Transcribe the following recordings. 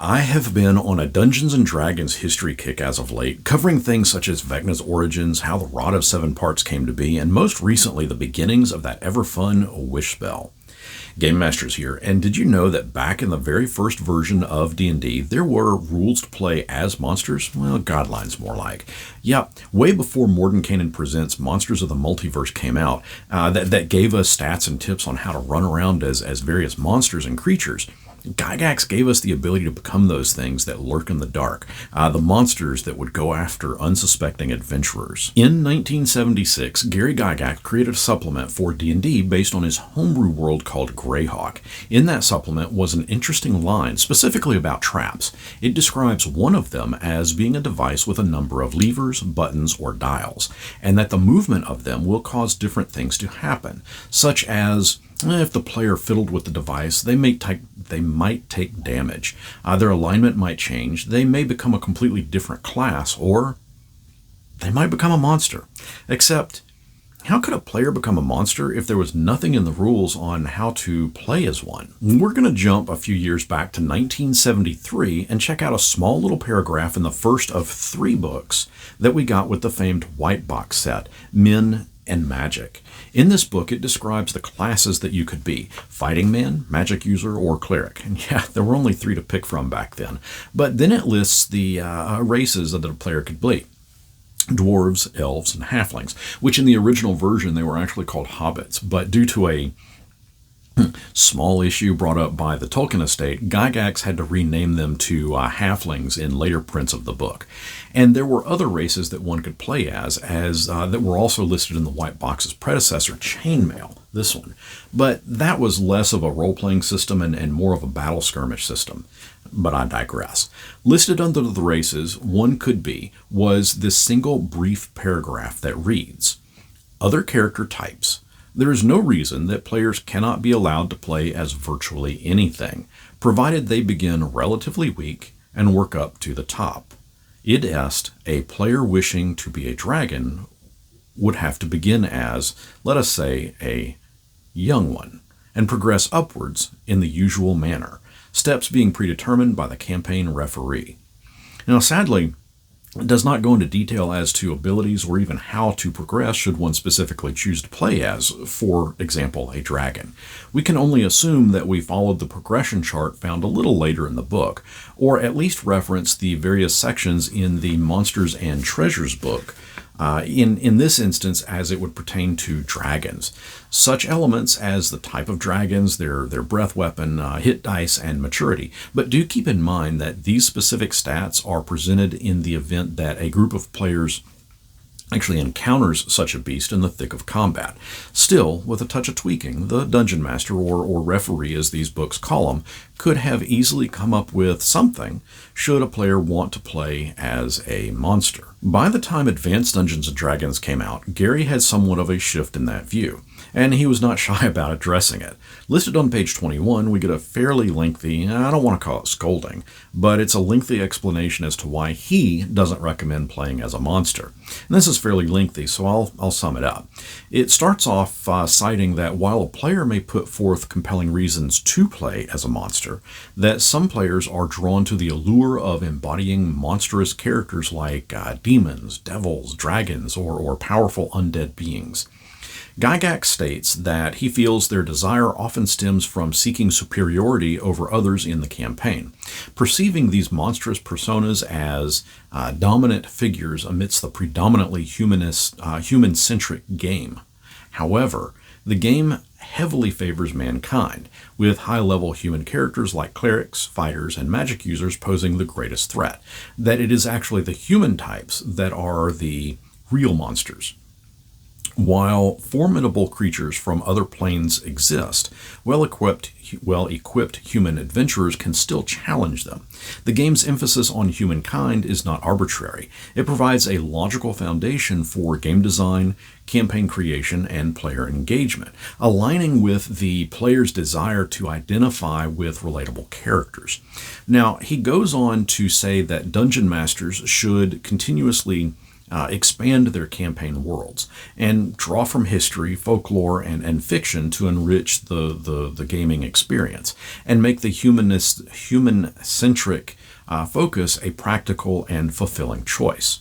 I have been on a Dungeons & Dragons history kick as of late, covering things such as Vecna's origins, how the Rod of Seven Parts came to be, and most recently the beginnings of that ever-fun wish spell. GameMasters here, and did you know that back in the very first version of D&D, there were rules to play as monsters? Well, guidelines more like. Yeah, way before Mordenkainen Presents Monsters of the Multiverse came out, that gave us stats and tips on how to run around as various monsters and creatures. Gygax gave us the ability to become those things that lurk in the dark, the monsters that would go after unsuspecting adventurers. In 1976, Gary Gygax created a supplement for D&D based on his homebrew world called Greyhawk. In that supplement was an interesting line specifically about traps. It describes one of them as being a device with a number of levers, buttons, or dials, and that the movement of them will cause different things to happen, such as if the player fiddled with the device, they might take damage. Their alignment might change. They may become a completely different class, or they might become a monster. Except, how could a player become a monster if there was nothing in the rules on how to play as one? We're going to jump a few years back to 1973 and check out a small little paragraph in the first of 3 books that we got with the famed white box set, Men and Magic. In this book, it describes the classes that you could be: fighting man, magic user, or cleric. And yeah, there were only 3 to pick from back then. But then it lists the races that a player could be: dwarves, elves, and halflings, which in the original version they were actually called hobbits. But due to a small issue brought up by the Tolkien estate, Gygax had to rename them to halflings in later prints of the book. And there were other races that one could play as that were also listed in the White Box's predecessor, Chainmail, this one. But that was less of a role-playing system and more of a battle skirmish system. But I digress. Listed under the races one could be was this single brief paragraph that reads, "Other character types. There is no reason that players cannot be allowed to play as virtually anything, provided they begin relatively weak and work up to the top. Id est, a player wishing to be a dragon would have to begin as, let us say, a young one, and progress upwards in the usual manner, steps being predetermined by the campaign referee." Now, sadly, it does not go into detail as to abilities or even how to progress should one specifically choose to play as, for example, a dragon. We can only assume that we followed the progression chart found a little later in the book, or at least reference the various sections in the Monsters and Treasures book, in this instance as it would pertain to dragons. Such elements as the type of dragons, their breath weapon, hit dice, and maturity. But do keep in mind that these specific stats are presented in the event that a group of players actually encounters such a beast in the thick of combat. Still, with a touch of tweaking, the dungeon master, or referee as these books call him, could have easily come up with something should a player want to play as a monster. By the time Advanced Dungeons & Dragons came out, Gary had somewhat of a shift in that view, and he was not shy about addressing it. Listed on page 21, we get a fairly lengthy, I don't want to call it scolding, but it's a lengthy explanation as to why he doesn't recommend playing as a monster. And this is fairly lengthy, so I'll sum it up. It starts off citing that while a player may put forth compelling reasons to play as a monster, that some players are drawn to the allure of embodying monstrous characters like demons, devils, dragons, or powerful undead beings. Gygax states that he feels their desire often stems from seeking superiority over others in the campaign, perceiving these monstrous personas as dominant figures amidst the predominantly human-centric game. However, the game heavily favors mankind, with high-level human characters like clerics, fighters, and magic users posing the greatest threat, that it is actually the human types that are the real monsters. While formidable creatures from other planes exist, well-equipped human adventurers can still challenge them. The game's emphasis on humankind is not arbitrary. It provides a logical foundation for game design, campaign creation, and player engagement, aligning with the player's desire to identify with relatable characters. Now, he goes on to say that dungeon masters should continuously expand their campaign worlds, and draw from history, folklore, and fiction to enrich the gaming experience, and make the human-centric focus a practical and fulfilling choice.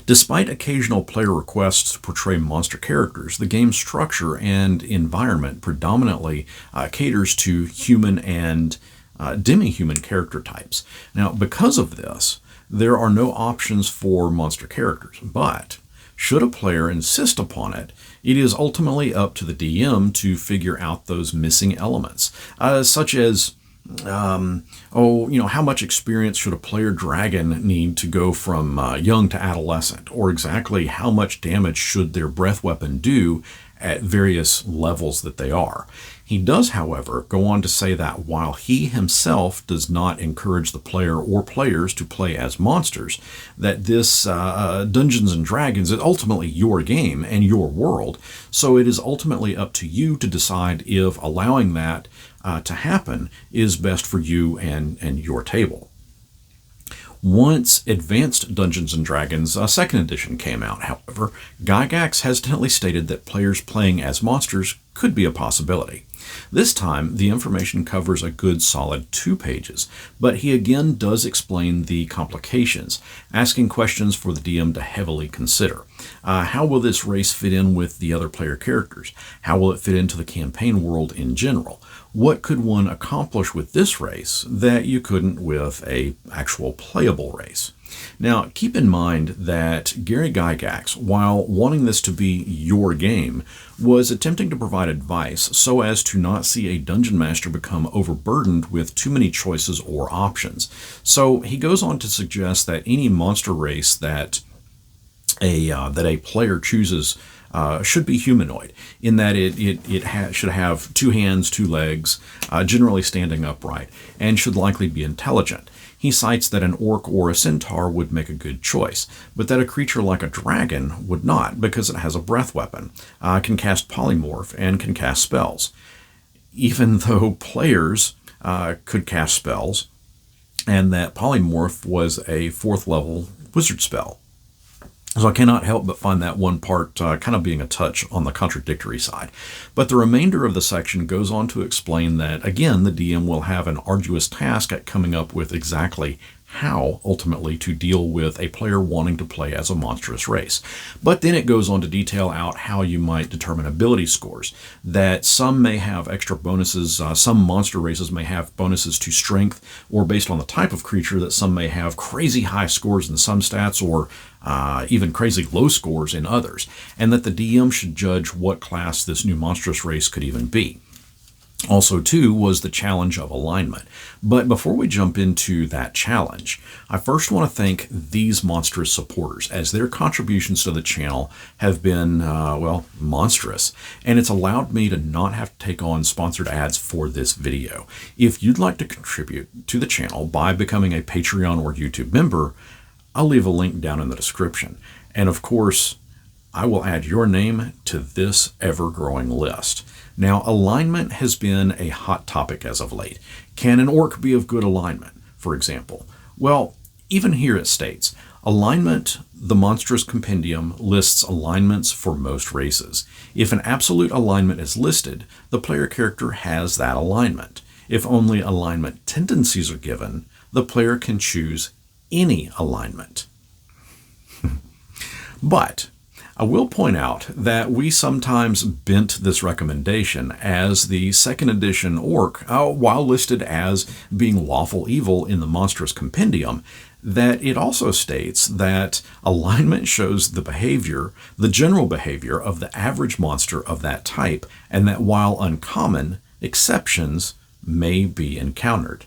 Despite occasional player requests to portray monster characters, the game's structure and environment predominantly caters to human and demi-human character types. Now, because of this, there are no options for monster characters, but should a player insist upon it, it is ultimately up to the DM to figure out those missing elements, such as how much experience should a player dragon need to go from young to adolescent? Or exactly how much damage should their breath weapon do at various levels that they are? He does, however, go on to say that while he himself does not encourage the player or players to play as monsters, that this Dungeons & Dragons is ultimately your game and your world, so it is ultimately up to you to decide if allowing that to happen is best for you and your table. Once Advanced Dungeons & Dragons 2nd edition came out, however, Gygax hesitantly stated that players playing as monsters could be a possibility. This time, the information covers a good solid 2 pages, but he again does explain the complications, asking questions for the DM to heavily consider. How will this race fit in with the other player characters? How will it fit into the campaign world in general? What could one accomplish with this race that you couldn't with a actual playable race? Now, keep in mind that Gary Gygax, while wanting this to be your game, was attempting to provide advice so as to not see a dungeon master become overburdened with too many choices or options. So he goes on to suggest that any monster race that a player chooses should be humanoid, in that it should have 2 hands, 2 legs, generally standing upright, and should likely be intelligent. He cites that an orc or a centaur would make a good choice, but that a creature like a dragon would not, because it has a breath weapon, can cast polymorph, and can cast spells. Even though players could cast spells, and that polymorph was a 4th level wizard spell. So I cannot help but find that one part kind of being a touch on the contradictory side. But the remainder of the section goes on to explain that, again, the DM will have an arduous task at coming up with exactly how, ultimately, to deal with a player wanting to play as a monstrous race. But then it goes on to detail out how you might determine ability scores, that some may have extra bonuses, some monster races may have bonuses to strength, or based on the type of creature, that some may have crazy high scores in some stats, or even crazy low scores in others, and that the DM should judge what class this new monstrous race could even be. Also, too, was the challenge of alignment. But before we jump into that challenge, I first want to thank these monstrous supporters, as their contributions to the channel have been, monstrous, and it's allowed me to not have to take on sponsored ads for this video. If you'd like to contribute to the channel by becoming a Patreon or YouTube member, I'll leave a link down in the description. And of course, I will add your name to this ever-growing list. Now, alignment has been a hot topic as of late. Can an orc be of good alignment, for example? Well, even here it states, alignment, the Monstrous Compendium lists alignments for most races. If an absolute alignment is listed, the player character has that alignment. If only alignment tendencies are given, the player can choose any alignment. But I will point out that we sometimes bent this recommendation, as the 2nd edition orc, while listed as being lawful evil in the Monstrous Compendium, that it also states that alignment shows the behavior, the general behavior of the average monster of that type, and that while uncommon, exceptions may be encountered.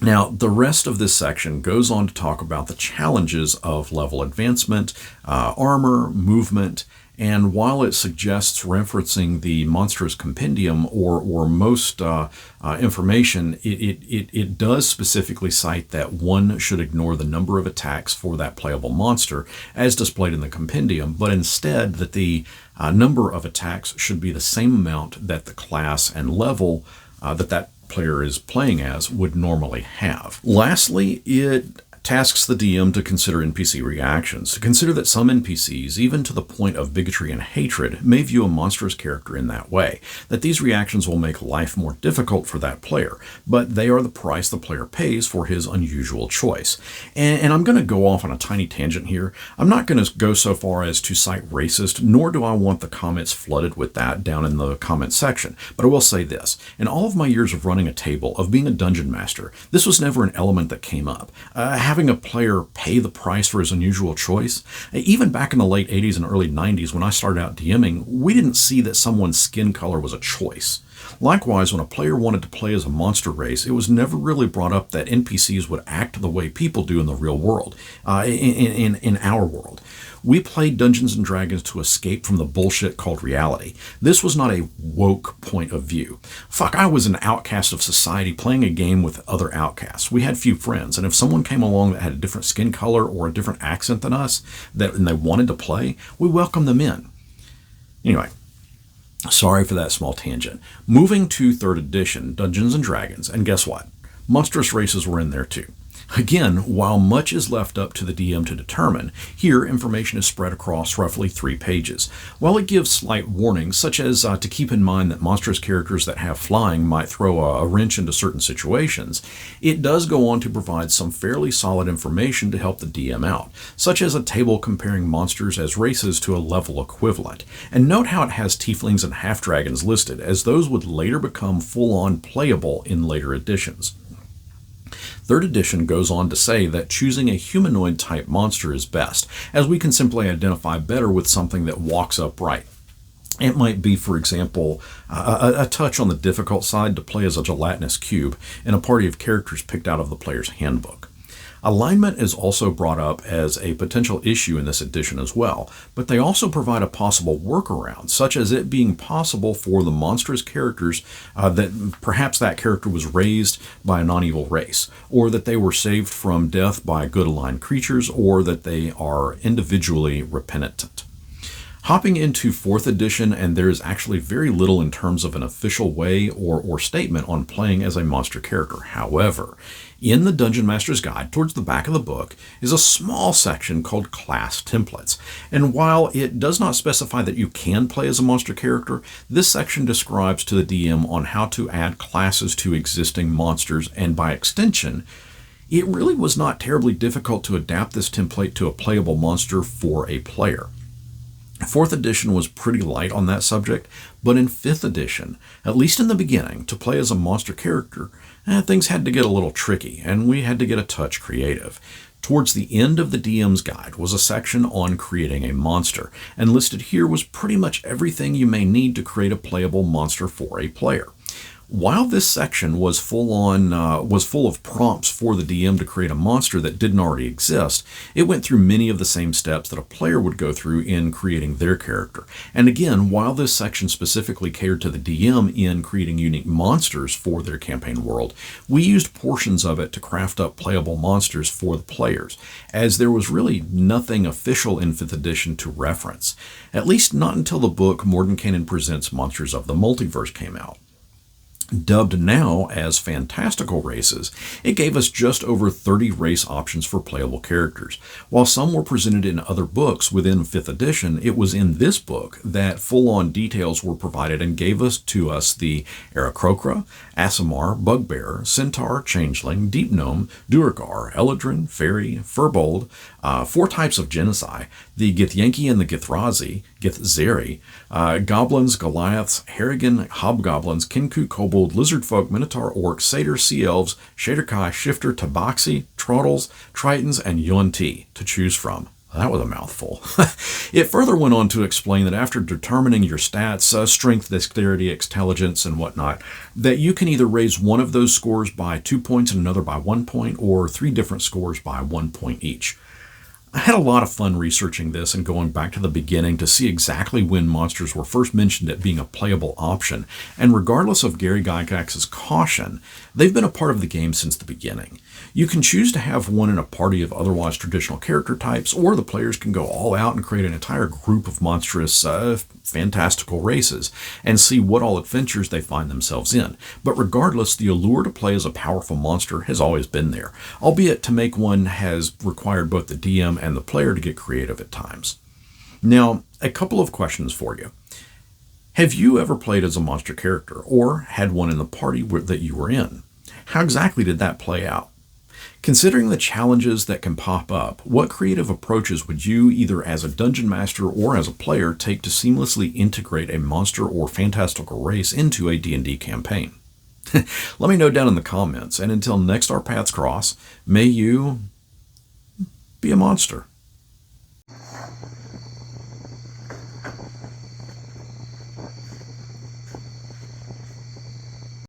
Now, the rest of this section goes on to talk about the challenges of level advancement, armor, movement, and while it suggests referencing the Monstrous Compendium or most information, it does specifically cite that one should ignore the number of attacks for that playable monster as displayed in the compendium, but instead that the number of attacks should be the same amount that the class and level that player is playing as would normally have. Lastly, it tasks the DM to consider NPC reactions. Consider that some NPCs, even to the point of bigotry and hatred, may view a monstrous character in that way, that these reactions will make life more difficult for that player, but they are the price the player pays for his unusual choice. And I'm going to go off on a tiny tangent here. I'm not going to go so far as to cite racist, nor do I want the comments flooded with that down in the comment section, but I will say this. In all of my years of running a table, of being a dungeon master, this was never an element that came up. Having a player pay the price for his unusual choice, even back in the late 80s and early 90s when I started out DMing, we didn't see that someone's skin color was a choice. Likewise, when a player wanted to play as a monster race, it was never really brought up that NPCs would act the way people do in the real world, in our world. We played Dungeons & Dragons to escape from the bullshit called reality. This was not a woke point of view. Fuck, I was an outcast of society playing a game with other outcasts. We had few friends, and if someone came along that had a different skin color or a different accent than us, and they wanted to play, we welcomed them in. Anyway, sorry for that small tangent. Moving to 3rd edition, Dungeons & Dragons, and guess what? Monstrous races were in there too. Again, while much is left up to the DM to determine, here information is spread across roughly 3 pages. While it gives slight warnings, such as to keep in mind that monstrous characters that have flying might throw a wrench into certain situations, it does go on to provide some fairly solid information to help the DM out, such as a table comparing monsters as races to a level equivalent. And note how it has tieflings and half-dragons listed, as those would later become full-on playable in later editions. 3rd edition goes on to say that choosing a humanoid-type monster is best, as we can simply identify better with something that walks upright. It might be, for example, a touch on the difficult side to play as a gelatinous cube in a party of characters picked out of the player's handbook. Alignment is also brought up as a potential issue in this edition as well, but they also provide a possible workaround, such as it being possible for the monstrous characters that perhaps that character was raised by a non-evil race, or that they were saved from death by good aligned creatures, or that they are individually repentant. Hopping into 4th edition, and there is actually very little in terms of an official way or statement on playing as a monster character. However, in the Dungeon Master's Guide, towards the back of the book, is a small section called Class Templates. And while it does not specify that you can play as a monster character, this section describes to the DM on how to add classes to existing monsters, and by extension, it really was not terribly difficult to adapt this template to a playable monster for a player. 4th edition was pretty light on that subject, but in 5th edition, at least in the beginning, to play as a monster character, things had to get a little tricky, and we had to get a touch creative. Towards the end of the DM's guide was a section on creating a monster, and listed here was pretty much everything you may need to create a playable monster for a player. While this section was full of prompts for the DM to create a monster that didn't already exist, it went through many of the same steps that a player would go through in creating their character. And again, while this section specifically catered to the DM in creating unique monsters for their campaign world, we used portions of it to craft up playable monsters for the players, as there was really nothing official in 5th edition to reference, at least not until the book Mordenkainen Presents Monsters of the Multiverse came out. Dubbed now as fantastical races, it gave us just over 30 race options for playable characters. While some were presented in other books within 5th edition, it was in this book that full-on details were provided and gave us the Aarakocra, Aasimar, Bugbear, Centaur, Changeling, Deep Gnome, Duergar, Eladrin, Fairy, Furbold, 4 types of Genocide, the Githyanki and the Githrazi, Githzeri, Goblins, Goliaths, Harrigan, Hobgoblins, Kinku, Kobold, Lizardfolk, Minotaur, Orcs, Satyrs, Sea Elves, Shaderkai, Shifter, Tabaxi, Trottles, Tritons, and Yuan-Ti to choose from. That was a mouthful. It further went on to explain that after determining your stats, strength, dexterity, intelligence, and whatnot, that you can either raise one of those scores by 2 points and another by 1 point, or 3 different scores by 1 point each. I had a lot of fun researching this and going back to the beginning to see exactly when monsters were first mentioned as being a playable option, and regardless of Gary Gygax's caution, they've been a part of the game since the beginning. You can choose to have one in a party of otherwise traditional character types, or the players can go all out and create an entire group of monstrous, fantastical races, and see what all adventures they find themselves in. But regardless, the allure to play as a powerful monster has always been there, albeit to make one has required both the DM and the player to get creative at times. Now, a couple of questions for you. Have you ever played as a monster character, or had one in the party that you were in? How exactly did that play out? Considering the challenges that can pop up, what creative approaches would you, either as a dungeon master or as a player, take to seamlessly integrate a monster or fantastical race into a D&D campaign? Let me know down in the comments, and until next our paths cross, may you be a monster.